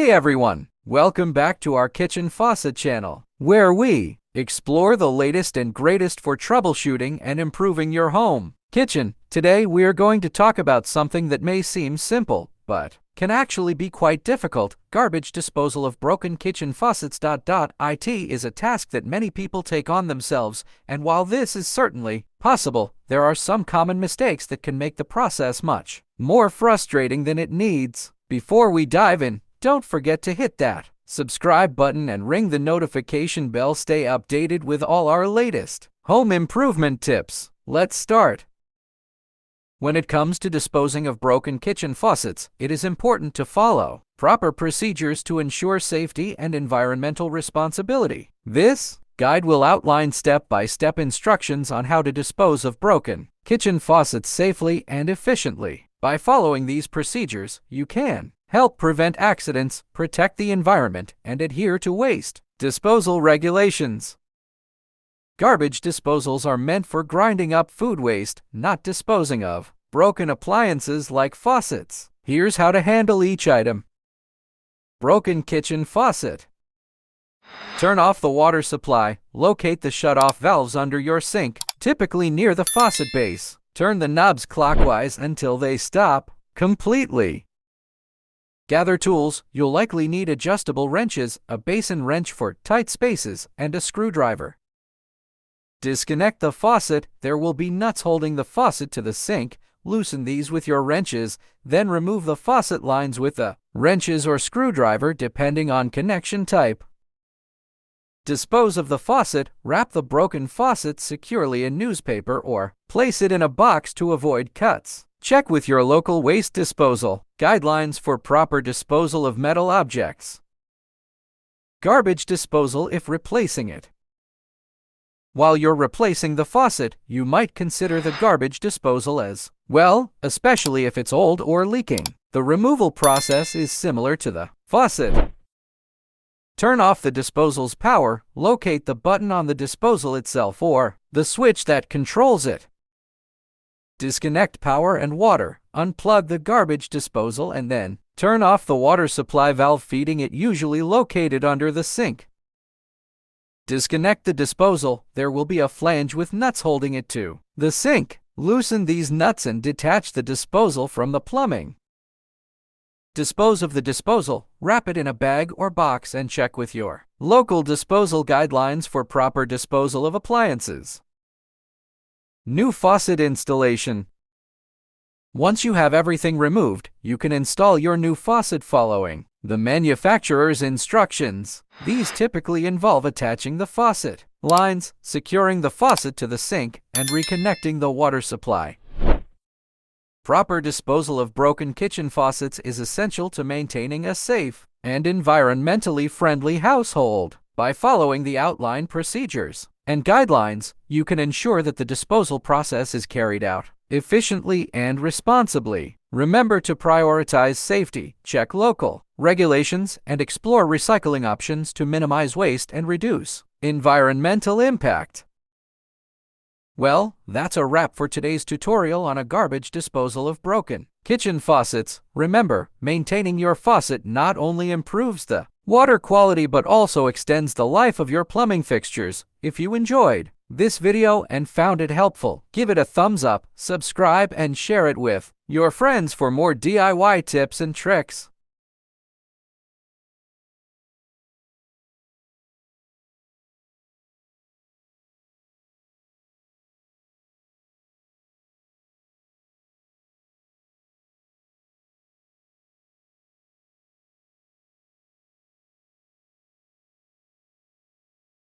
Hey everyone! Welcome back to our Kitchen Faucet channel, where we explore the latest and greatest for troubleshooting and improving your home kitchen. Today we are going to talk about something that may seem simple, but can actually be quite difficult. Garbage disposal of broken kitchen faucets. It is a task that many people take on themselves, and while this is certainly possible, there are some common mistakes that can make the process much more frustrating than it needs. Before we dive in, don't forget to hit that subscribe button and ring the notification bell. Stay updated with all our latest home improvement tips. Let's start. When it comes to disposing of broken kitchen faucets, it is important to follow proper procedures to ensure safety and environmental responsibility. This guide will outline step-by-step instructions on how to dispose of broken kitchen faucets safely and efficiently. By following these procedures, you can help prevent accidents, protect the environment, and adhere to waste disposal regulations. Garbage disposals are meant for grinding up food waste, not disposing of broken appliances like faucets. Here's how to handle each item. Broken kitchen faucet. Turn off the water supply. Locate the shut-off valves under your sink, typically near the faucet base. Turn the knobs clockwise until they stop completely. Gather tools. You'll likely need adjustable wrenches, a basin wrench for tight spaces, and a screwdriver. Disconnect the faucet. There will be nuts holding the faucet to the sink. Loosen these with your wrenches, then remove the faucet lines with the wrenches or screwdriver depending on connection type. Dispose of the faucet. Wrap the broken faucet securely in newspaper or place it in a box to avoid cuts. Check with your local waste disposal. Guidelines for proper disposal of metal objects. Garbage disposal if replacing it. While you're replacing the faucet, you might consider the garbage disposal as well, especially if it's old or leaking. The removal process is similar to the faucet. Turn off the disposal's power. Locate the button on the disposal itself or the switch that controls it. Disconnect power and water. Unplug the garbage disposal and then turn off the water supply valve feeding it, usually located under the sink. Disconnect the disposal. There will be a flange with nuts holding it to the sink. Loosen these nuts and detach the disposal from the plumbing. Dispose of the disposal. Wrap it in a bag or box and check with your local disposal guidelines for proper disposal of appliances. New faucet installation. Once you have everything removed, you can install your new faucet following the manufacturer's instructions. These typically involve attaching the faucet lines, securing the faucet to the sink, and reconnecting the water supply. Proper disposal of broken kitchen faucets is essential to maintaining a safe and environmentally friendly household. By following the outlined procedures and guidelines, you can ensure that the disposal process is carried out efficiently and responsibly. Remember to prioritize safety, check local regulations, and explore recycling options to minimize waste and reduce environmental impact. Well, that's a wrap for today's tutorial on a garbage disposal of broken kitchen faucets. Remember, maintaining your faucet not only improves the water quality but also extends the life of your plumbing fixtures. If you enjoyed this video and found it helpful, give it a thumbs up, subscribe, and share it with your friends for more DIY tips and tricks.